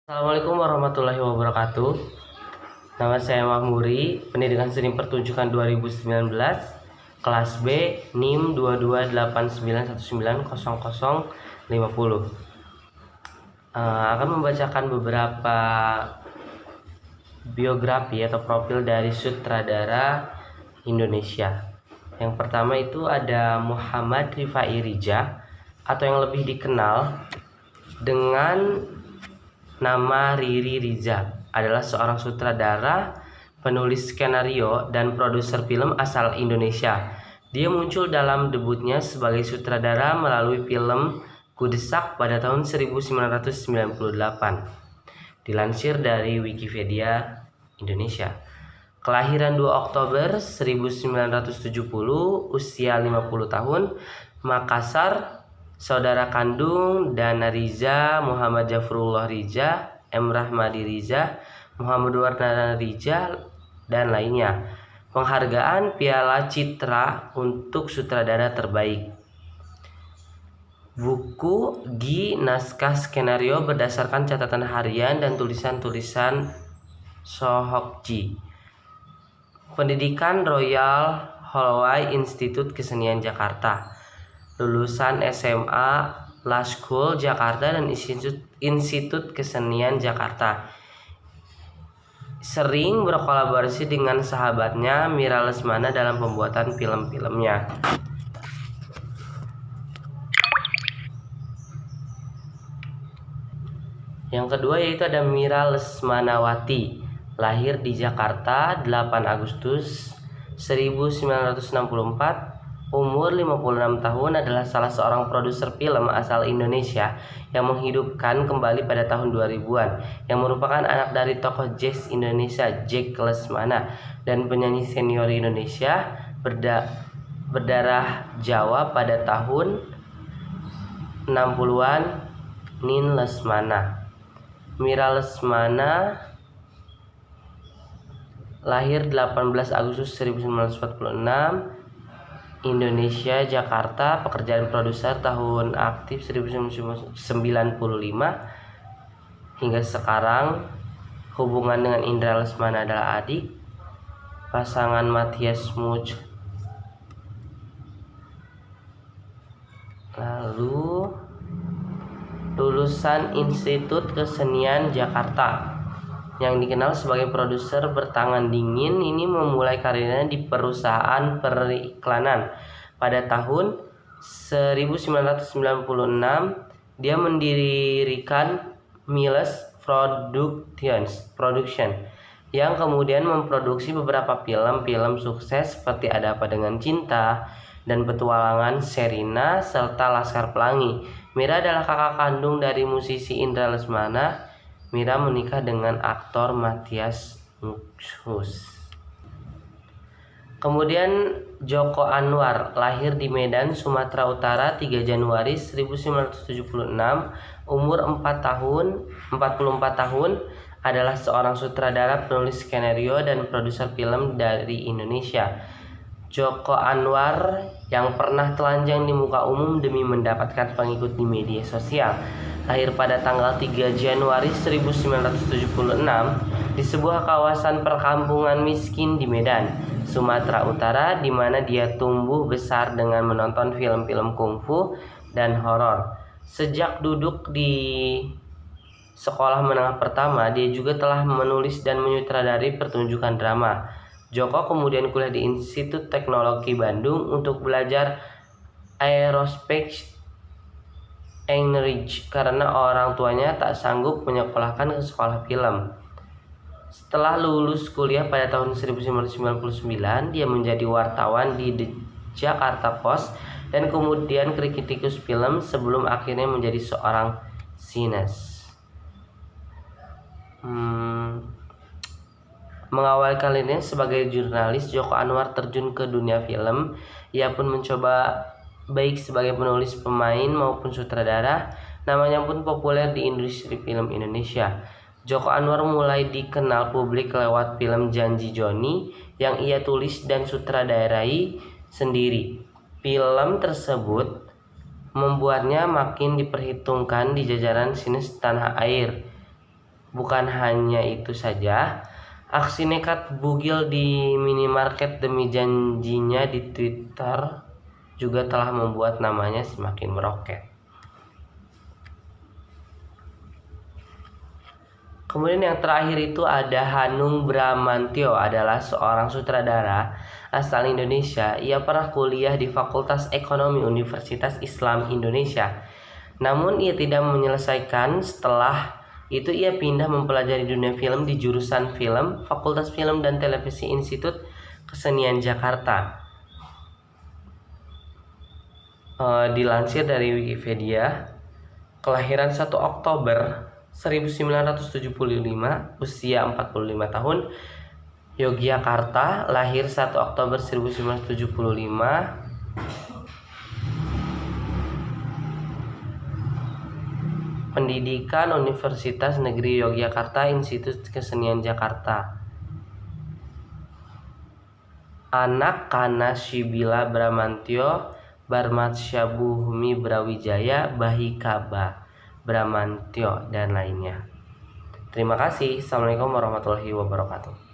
Assalamualaikum warahmatullahi wabarakatuh. Nama saya Mahmuri, Pendidikan Seni Pertunjukan 2019, kelas B, NIM 2289190050. Akan membacakan beberapa biografi atau profil dari sutradara Indonesia. Yang pertama itu ada Muhammad Rifai Rija, atau yang lebih dikenal dengan nama Riri Riza, adalah seorang sutradara, penulis skenario, dan produser film asal Indonesia. Dia muncul dalam debutnya sebagai sutradara melalui film Kudesak pada tahun 1998. Dilansir dari Wikipedia Indonesia. Kelahiran 2 Oktober 1970, usia 50 tahun, Makassar. Saudara kandung Dana Riza, Muhammad Jafrullah Riza, M. Rahmadi Riza, Muhammad Wardana Riza, dan lainnya. Penghargaan Piala Citra untuk sutradara terbaik. Buku Gi naskah skenario berdasarkan catatan harian dan tulisan-tulisan Sohokji. Pendidikan Royal Holloway Institute Kesenian Jakarta. Lulusan SMA La School Jakarta dan Institut Kesenian Jakarta. Sering berkolaborasi dengan sahabatnya Mira Lesmana dalam pembuatan film-filmnya. Yang kedua yaitu ada Mira Lesmanawati, lahir di Jakarta 8 Agustus 1964. Umur 56 tahun, adalah salah seorang produser film asal Indonesia yang menghidupkan kembali pada tahun 2000-an, yang merupakan anak dari tokoh jazz Indonesia Jack Lesmana dan penyanyi senior Indonesia berdarah Jawa pada tahun 60-an, Nin Lesmana. Mira Lesmana lahir 18 Agustus 1946, Indonesia, Jakarta. Pekerjaan produser tahun aktif 1995 hingga sekarang. Hubungan dengan Indra Lesmana adalah adik. Pasangan Matthias Much. Lalu lulusan Institut Kesenian Jakarta, yang dikenal sebagai produser bertangan dingin. Ini memulai karirnya di perusahaan periklanan. Pada tahun 1996 dia mendirikan Miles Production yang kemudian memproduksi beberapa film-film sukses seperti Ada Apa Dengan Cinta dan Petualangan Sherina serta Laskar Pelangi. Mira adalah kakak kandung dari musisi Indra Lesmana. Mira menikah dengan aktor Matthias Muchus. Kemudian Joko Anwar, lahir di Medan, Sumatera Utara 3 Januari 1976, umur 44 tahun, adalah seorang sutradara, penulis skenario, dan produser film dari Indonesia. Joko Anwar yang pernah telanjang di muka umum demi mendapatkan pengikut di media sosial. Lahir pada tanggal 3 Januari 1976 di sebuah kawasan perkampungan miskin di Medan, Sumatera Utara, di mana dia tumbuh besar dengan menonton film-film kungfu dan horor. Sejak duduk di sekolah menengah pertama, dia juga telah menulis dan menyutradari pertunjukan drama. Joko kemudian kuliah di Institut Teknologi Bandung untuk belajar aerospace engineering karena orang tuanya tak sanggup menyekolahkan ke sekolah film. Setelah lulus kuliah pada tahun 1999, dia menjadi wartawan di The Jakarta Post dan kemudian kritikus film sebelum akhirnya menjadi seorang sineas. Mengawali karirnya sebagai jurnalis, Joko Anwar terjun ke dunia film. Ia pun mencoba baik sebagai penulis, pemain, maupun sutradara. Namanya pun populer di industri film Indonesia. Joko Anwar mulai dikenal publik lewat film Janji Joni yang ia tulis dan sutradarai sendiri. Film tersebut membuatnya makin diperhitungkan di jajaran sineas tanah air. Bukan hanya itu saja, aksi nekat bugil di minimarket demi janjinya di Twitter juga telah membuat namanya semakin meroket. Kemudian yang terakhir itu ada Hanung Bramantyo, adalah seorang sutradara asal Indonesia. Ia pernah kuliah di Fakultas Ekonomi Universitas Islam Indonesia. Namun ia tidak menyelesaikan. Setelah itu ia pindah mempelajari dunia film di jurusan film Fakultas Film dan Televisi Institut Kesenian Jakarta. Dilansir dari Wikipedia, kelahiran 1 Oktober 1975, usia 45 tahun, Yogyakarta. Lahir 1 Oktober 1975. Pendidikan Universitas Negeri Yogyakarta, Institut Kesenian Jakarta. Anak Kana Shibila Bramantyo, Barmatsyabuhmi Brawijaya, Bahikaba Bramantyo, dan lainnya. Terima kasih. Assalamualaikum warahmatullahi wabarakatuh.